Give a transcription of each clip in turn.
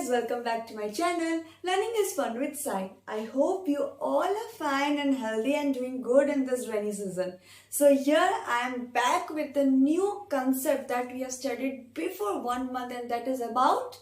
guys, welcome back to my channel. Learning is fun with Sai. I hope you all are fine and healthy and doing good in this rainy season. So here I am back with a new concept that we have studied before 1 month, and that is about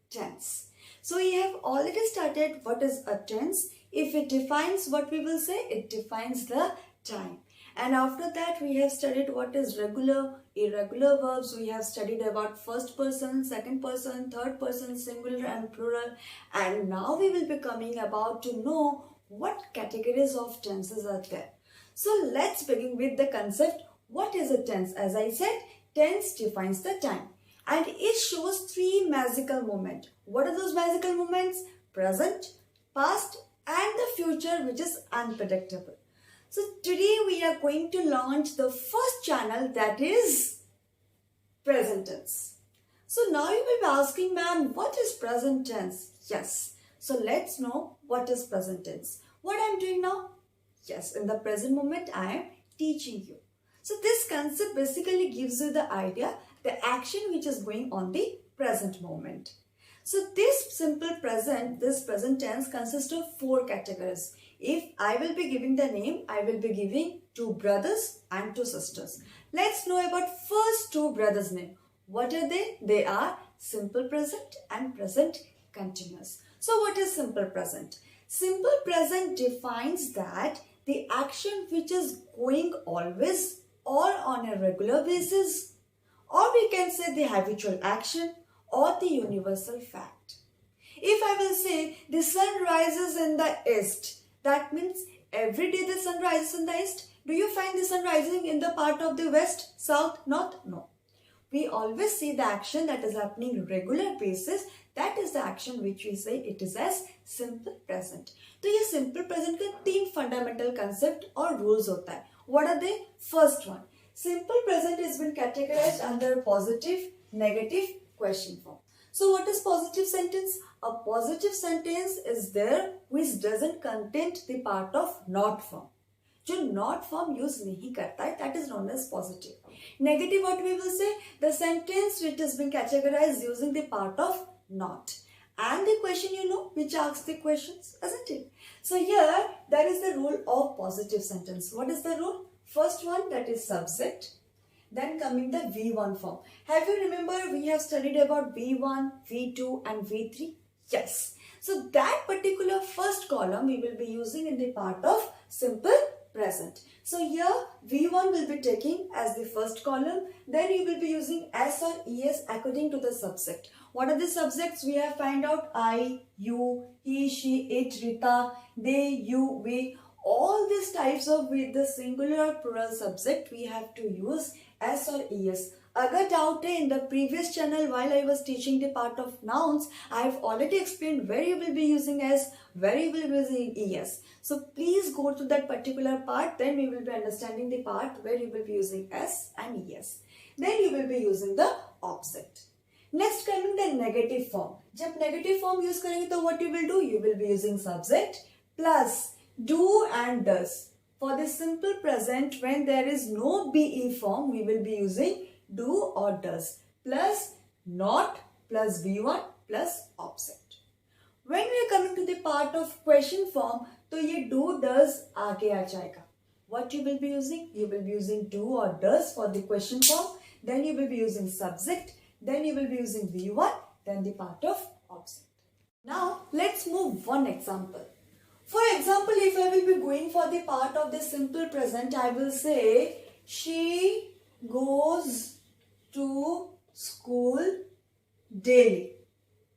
tense. So we have already started what is a tense. If it defines what we will say, it defines the time. And after that, we have studied what is regular, irregular verbs. We have studied about first person, second person, third person, singular and plural. And now we will be coming about to know what categories of tenses are there. So let's begin with the concept. What is a tense? As I said, tense defines the time. And it shows three magical moments. What are those magical moments? Present, past, and the future, which is unpredictable. So today we are going to launch the first channel, that is present tense. So now you will be asking, ma'am, what is present tense? Yes. So let's know what is present tense. What I am doing now? Yes, in the present moment I am teaching you. So this concept basically gives you the idea, the action which is going on the present moment. So this simple present, this present tense consists of four categories. If I will be giving the name, I will be giving two brothers and two sisters. Let's know about first two brothers' name. What are they? They are simple present and present continuous. So what is simple present? Simple present defines that the action which is going always or on a regular basis, or we can say the habitual action or the universal fact. If I will say the sun rises in the east, that means every day the sun rises in the east. Do you find the sun rising in the part of the west, south, north? No. We always see the action that is happening regular basis. That is the action which we say it is as simple present. तो ये simple present के तीन fundamental concept और rules होता है. What are they? First one, simple present has been categorized under positive, negative, question form. So what is positive sentence? A positive sentence is there which doesn't contain the part of not form. जो not form use नहीं करता है, that is known as positive. Negative, what we will say? The sentence which has been categorized using the part of not. And the question, you know, which asks the questions, isn't it? So here, there is the rule of positive sentence. What is the rule? First one, that is subject. Then coming the V1 form. Have you remember we have studied about V1, V2 and V3? Yes. So that particular first column we will be using in the part of simple present. So here V1 will be taking as the first column. Then you will be using S or ES according to the subject. What are the subjects? We have found out I, you, he, she, it, Rita, they, you, we. All these types of with the singular or plural subject we have to use S or ES. अगर doubt है, in the previous channel while I was teaching the part of nouns, I have already explained where you will be using S, where you will be using ES. So please go to that particular part, then we will be understanding the part where you will be using S and ES. Then you will be using the opposite. Next coming the negative form. जब negative form use करेंगे तो what you will do? You will be using subject plus do and does. For the simple present, when there is no BE form, we will be using do or does plus not plus V1 plus opposite. When we are coming to the part of question form, तो ये do does आगे आ जाएगा. What you will be using? You will be using do or does for the question form. Then you will be using subject. Then you will be using V1. Then the part of opposite. Now let's move one example. For example, if I will be going for the part of the simple present, I will say she goes to school daily.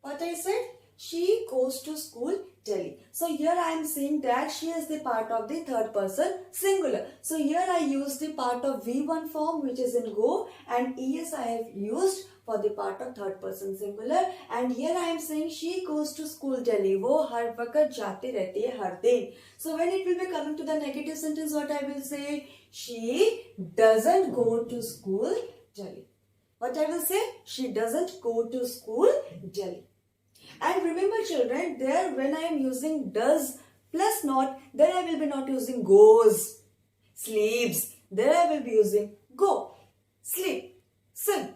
What I said? She goes to school daily. So here I am saying that she is the part of the third person singular. So here I use the part of V1 form which is in go, and ES I have used for the part of third person singular. And here I am saying she goes to school daily. वो हर वक्त जाती रहती है हर दिन. So when it will be coming to the negative sentence, what I will say? She doesn't go to school daily. What I will say? She doesn't go to school daily. And remember children, there when I am using does plus not, there I will be not using goes, sleeps. There I will be using go, sleep, sin.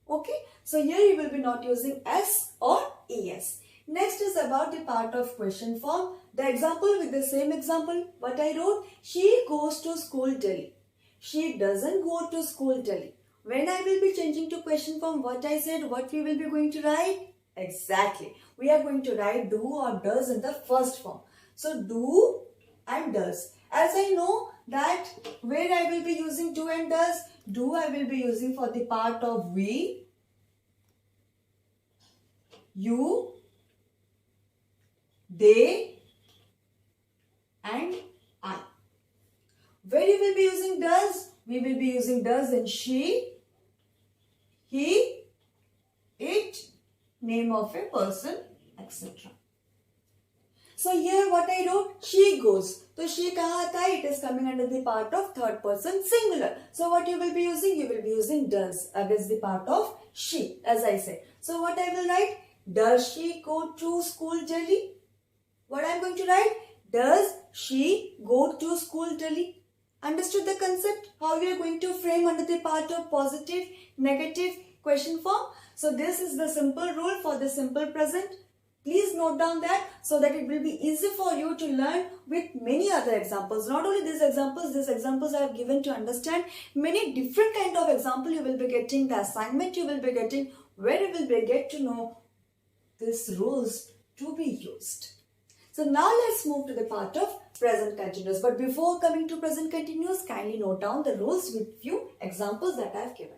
Okay. So here you will be not using S or es. Next is about the part of question form. The example with the same example, what I wrote, she goes to school daily. She doesn't go to school daily. When I will be changing to question form, what I said, what we will be going to write? Exactly. We are going to write do or does in the first form. So do and does. As I know that where I will be using do and does, do I will be using for the part of we, you, they and I. Where you will be using does, we will be using does in she, he, it, name of a person, etc. So here what I wrote, she goes. So she kaha tha, it is coming under the part of third person singular. So what you will be using? You will be using does against the part of she, as I said. So what I will write? Does she go to school daily? What I am going to write? Does she go to school daily? Understood the concept? How we are going to frame under the part of positive, negative question form? So this is the simple rule for the simple present. Please note down that so that it will be easy for you to learn with many other examples. Not only these examples I have given to understand many different kind of example you will be getting, the assignment you will be getting, where you will be get to know these rules to be used. So now let's move to the part of present continuous. But before coming to present continuous, kindly note down the rules with few examples that I have given.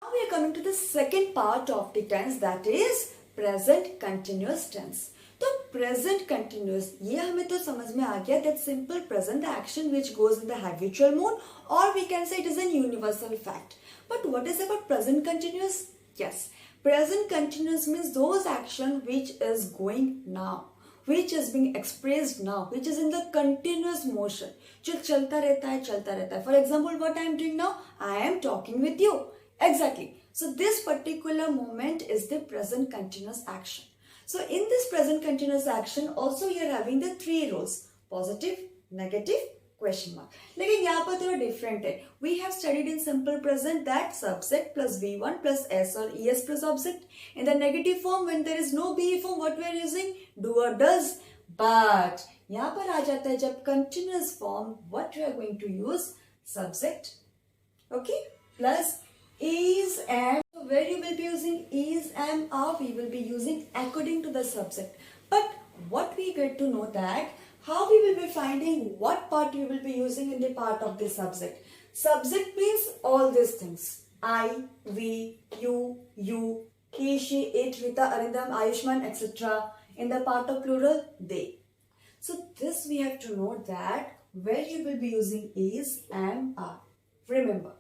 Now we are coming to the second part of the tense, that is present continuous tense. तो present continuous ये हमें तो समझ में आ गया that simple present, the action which goes in the habitual mode, or we can say it is a universal fact. But what is about present continuous? Yes, present continuous means those action which is going now, which is being expressed now, which is in the continuous motion, जो चलता रहता है. For example, what I am doing now, I am talking with you. Exactly. So this particular moment is the present continuous action. So in this present continuous action also you are having the three roles, positive, negative, question mark. लेकिन यहाँ पर थोड़ा different है. We have studied in simple present that subject plus V1 plus S or ES plus object. In the negative form, when there is no be form, what we are using? Do or does. But यहाँ पर आ जाता है जब continuous form, what we are going to use? Subject, okay, plus is, am. So where you will be using is, am, are, we will be using according to the subject. But what we get to know that how we will be finding what part we will be using in the part of the subject. Subject means all these things. I, we, you, he, she, it, Rita, Arindam, Ayushman, etc. In the part of plural, they. So this we have to know that where you will be using is, am, are. Remember,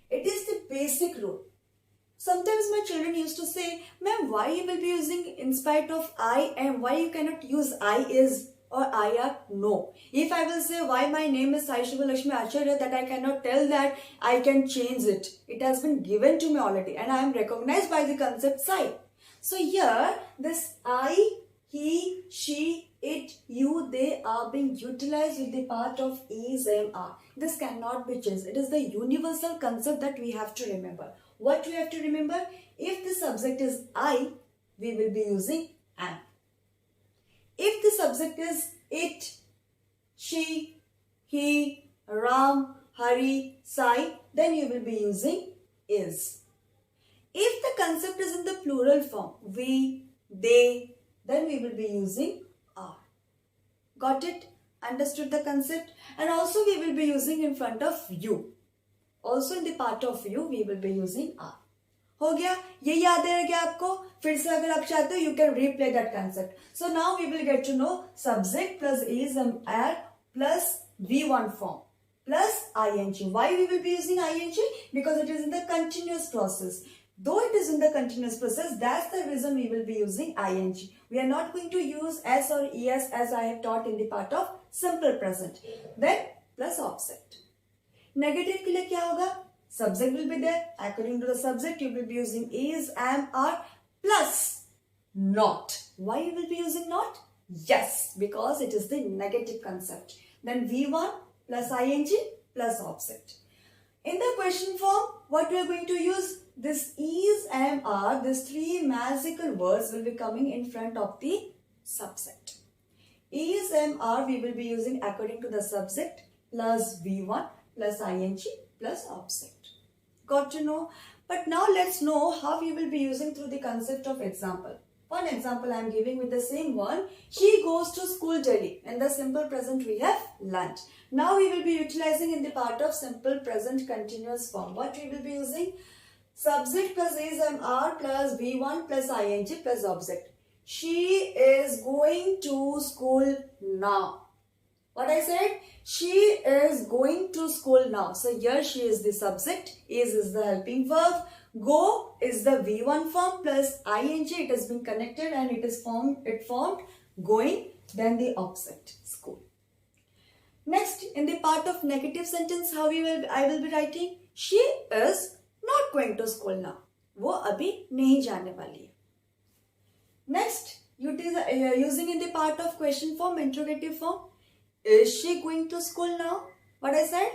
it is the basic rule. Sometimes my children used to say, ma'am, why you will be using in spite of I am? Why you cannot use I is or I are? No. If I will say why my name is Sai Shubhalakshmi Acharya, that I cannot tell that I can change it. It has been given to me already and I am recognized by the concept Sai. So here this I, he, she, it, you, they are being utilized with the part of is, am, are. This cannot be changed. It is the universal concept that we have to remember. What we have to remember? If the subject is I, we will be using am. If the subject is it, she, he, Ram, Hari, Sai, then you will be using is. If the concept is in the plural form, we, they, then we will be using are. Got it? Understood the concept? And also we will be using in front of you. Also in the part of you, we will be using are. हो गया? ये याद रह गया आपको? फिर से अगर आप चाहते हो, you can replay that concept. So now we will get to know subject plus is and are plus V1 form plus ing. Why we will be using ing? Because it is in the continuous process. Though it is in the continuous process, that's the reason we will be using ing. We are not going to use s or es as I have taught in the part of simple present. Then plus object. Negative के लिए क्या होगा? Subject will be there. According to the subject, you will be using is, am, are plus not. Why you will be using not? Yes, because it is the negative concept. Then V1 plus ing plus object. In the question form, what we are going to use? this is, am, are, these three magical words will be coming in front of the subject. Is, am, are we will be using according to the subject plus V1 plus ing plus object. Got to know? But now let's know how we will be using through the concept of example. One example I am giving with the same one. She goes to school daily. In the simple present we have lunch. Now we will be utilizing in the part of simple present continuous form. What we will be using? Subject plus is, am, are plus V1 plus ing plus object. She is going to school now. What I said? She is going to school now. So here she is the subject. Is the helping verb. Go is the V1 form plus ing. It has been connected and it formed going. Then the object school. Next, in the part of negative sentence, how I will be writing? She is not going to school now. वो अभी नहीं जाने वाली है. Next, using in the part of question form, interrogative form. Is she going to school now? What I said?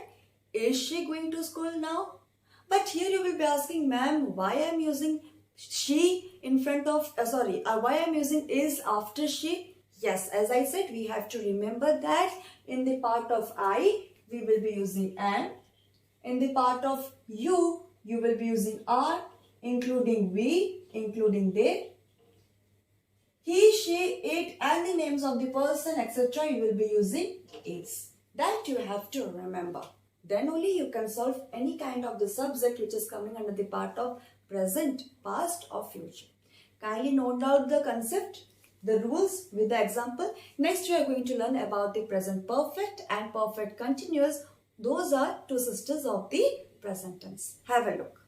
Is she going to school now? But here you will be asking, ma'am, why I am using she in front of, why I am using is after she? Yes, as I said, we have to remember that in the part of I, we will be using am. In the part of you will be using are, including we, including they. He, she, it and the names of the person, etc. you will be using is. That you have to remember. Then only you can solve any kind of the subject which is coming under the part of present, past or future. Kindly note down the concept, the rules with the example. Next we are going to learn about the present perfect and perfect continuous. Those are two sisters of the present tense. Have a look.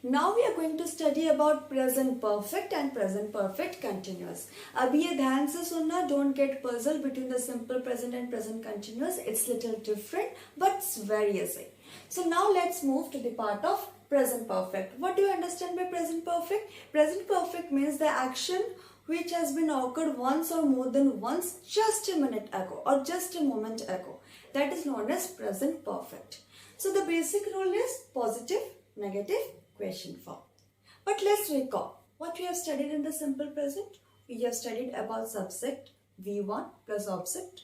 Now we are going to study about present perfect and present perfect continuous. अभी ये ध्यान से सुनना, don't get puzzled between the simple present and present continuous. It's little different, but it's very easy. So now let's move to the part of present perfect. What do you understand by present perfect? Present perfect means the action which has been occurred once or more than once just a minute ago or just a moment ago. That is known as present perfect. So the basic rule is positive, negative, question form. But let's recall what we have studied in the simple present. We have studied about subject V1 plus object.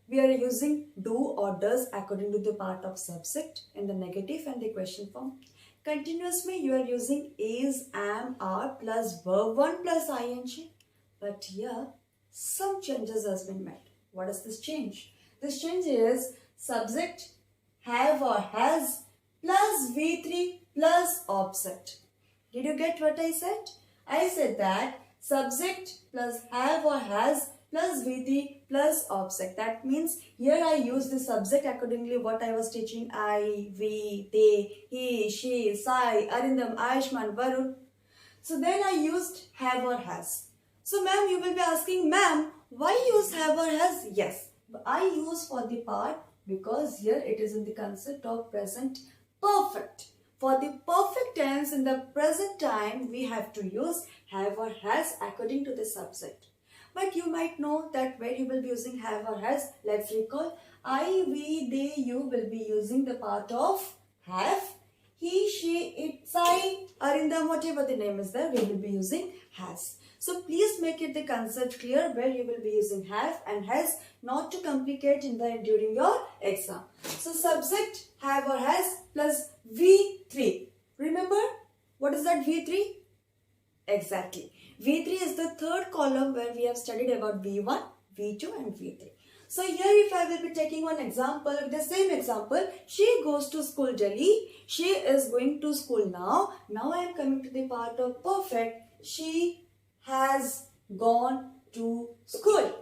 We are using do or does according to the part of subject in the negative and the question form. Continuously you are using is, am, are plus verb 1 plus ing. But here some changes has been made. What is this change? This change is subject have or has plus V3 plus object. Did you get what I said? I said that subject plus have or has plus V3 plus object. That means here I use the subject accordingly what I was teaching. I, we, they, he, she, Sai, Arindam, Ayushman, Varun. So then I used have or has. So ma'am, you will be asking, ma'am, why use have or has? Yes, I use for the part because here it is in the concept of present perfect. For the perfect tense in the present time, we have to use have or has according to the subject. But you might know that where you will be using have or has. Let's recall. I, we, they, you will be using the part of have. He, she, it, Sai, Arindam, whatever the name is there, we will be using has. So please make it the concept clear where you will be using have and has, not to complicate during your exam. So subject have or has plus V3. Remember what is that V3? Exactly. V3 is the third column where we have studied about V1, V2 and V3. So here if I will be taking one example, the same example, she goes to school daily. She is going to school now. Now I am coming to the part of perfect. She has gone to school.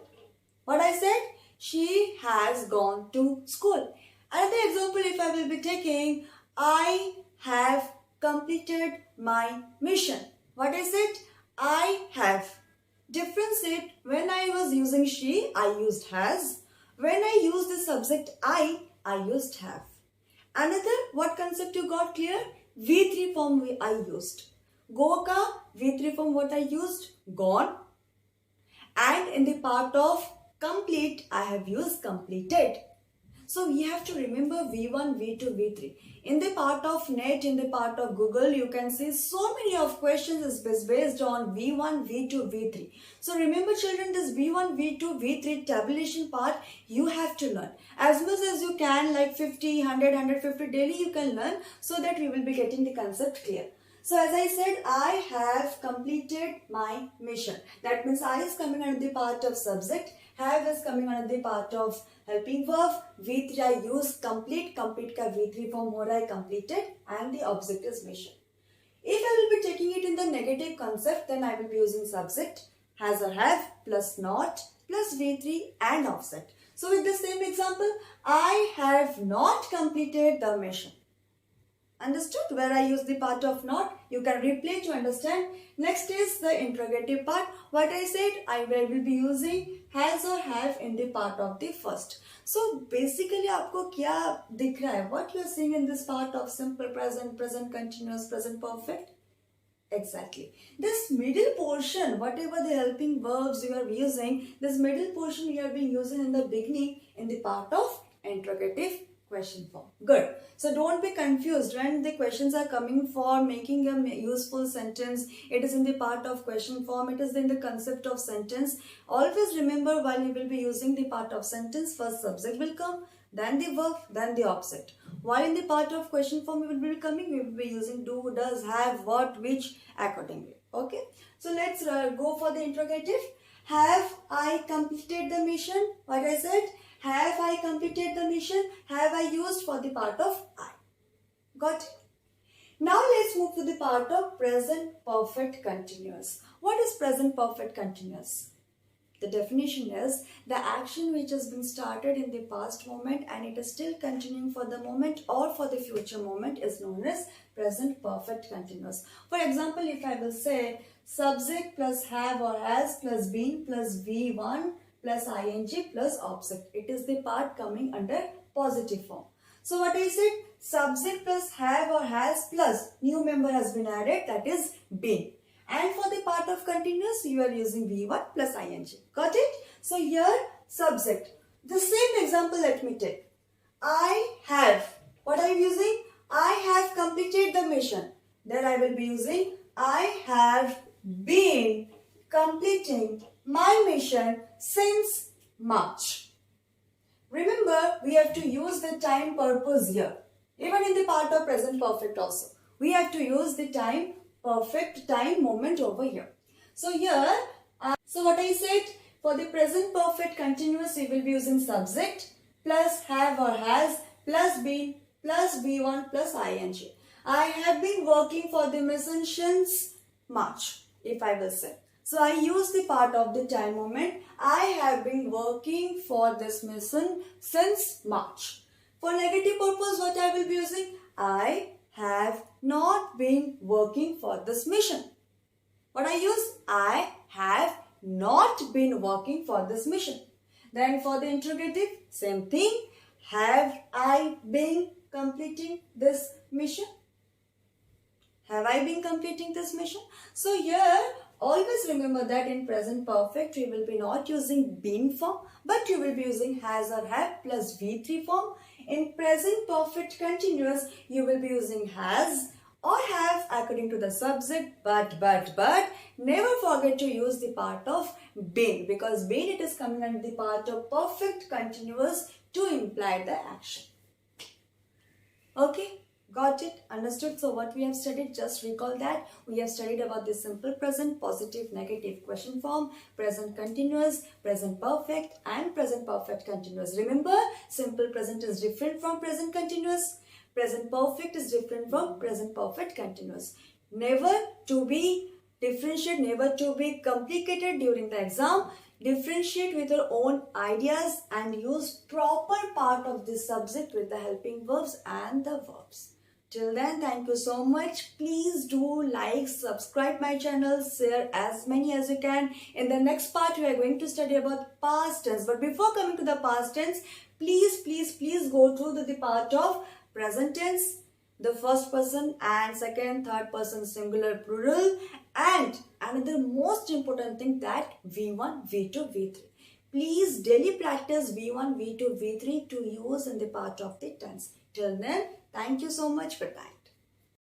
What I said? She has gone to school. Another example if I will be taking, I have completed my mission. What I said? I have. Difference it, when I was using she, I used has. When I used the subject I used have. Another, what concept you got clear? V3 form I used. Go ka, V3 form what I used? Gone. And in the part of complete, I have used completed. So we have to remember V1, V2, V3. In the part of net, in the part of Google, you can see so many of questions is based on V1, V2, V3. So remember children, this V1, V2, V3 tabulation part you have to learn. As much as you can, like 50, 100, 150 daily you can learn, so that you will be getting the concept clear. So as I said, I have completed my mission. That means I is coming under the part of subject, have is coming under the part of helping verb, V3 I use complete ka V3 form what I completed, and the object is mission. If I will be taking it in the negative concept, then I will be using subject, has or have, plus not, plus V3 and offset. So with the same example, I have not completed the mission. Understood? Where I use the part of not, you can replay to understand. Next is the interrogative part. What I said, I will be using has or have in the part of the first. So basically आपको क्या दिख रहा है? What you are seeing in this part of simple present, present continuous, present perfect? Exactly. This middle portion, whatever the helping verbs you are using, this middle portion you have been using in the beginning in the part of interrogative question form. Good. So don't be confused when the questions are coming for making a useful sentence. It is in the part of question form. It is in the concept of sentence. Always remember, while you will be using the part of sentence, first subject will come, then the verb, then the object. While in the part of question form we will be coming, we will be using do, does, have, what, which accordingly. Okay. So let's go for the interrogative. Have I completed the mission? What I said. Have I completed the mission? Have I used for the part of I? Got it? Now let's move to the part of present perfect continuous. What is present perfect continuous? The definition is the action which has been started in the past moment and it is still continuing for the moment or for the future moment is known as present perfect continuous. For example, if I will say subject plus have or has plus been plus V1 plus ing plus object. It is the part coming under positive form. So what I said, subject plus have or has plus new member has been added, that is been. And for the part of continuous, you are using V1 plus ing. Got it? So here subject. The same example let me take. I have. What I am using? I have completed the mission. Then I will be using I have been completing my mission since March. Remember, we have to use the time purpose here. Even in the part of present perfect also. We have to use the time perfect time moment over here. So here, so what I said, for the present perfect continuous, we will be using subject plus have or has plus been plus V1 plus ing. I have been working for the mission since March, if I will say. So I use the part of the time moment. I have been working for this mission since March. For negative purpose, what I will be using? I have not been working for this mission. What I use? I have not been working for this mission. Then for the interrogative, same thing. Have I been completing this mission? Have I been completing this mission? So here, always remember that in present perfect, we will be not using been form, but you will be using has or have plus V3 form. In present perfect continuous, you will be using has or have according to the subject, but never forget to use the part of been, because been it is coming under the part of perfect continuous to imply the action. Okay. Got it? Understood? So what we have studied, just recall that we have studied about the simple present, positive, negative question form, present continuous, present perfect and present perfect continuous. Remember, simple present is different from present continuous. Present perfect is different from present perfect continuous. Never to be differentiated, never to be complicated during the exam. Differentiate with your own ideas and use proper part of this subject with the helping verbs and the verbs. Till then, thank you so much. Please do like, subscribe my channel, share as many as you can. In the next part, we are going to study about past tense. But before coming to the past tense, please go through the part of present tense, the first person and second, third person singular plural, and another most important thing, that V1, V2, V3. Please daily practice V1, V2, V3 to use in the part of the tense. Till then, thank you so much for time.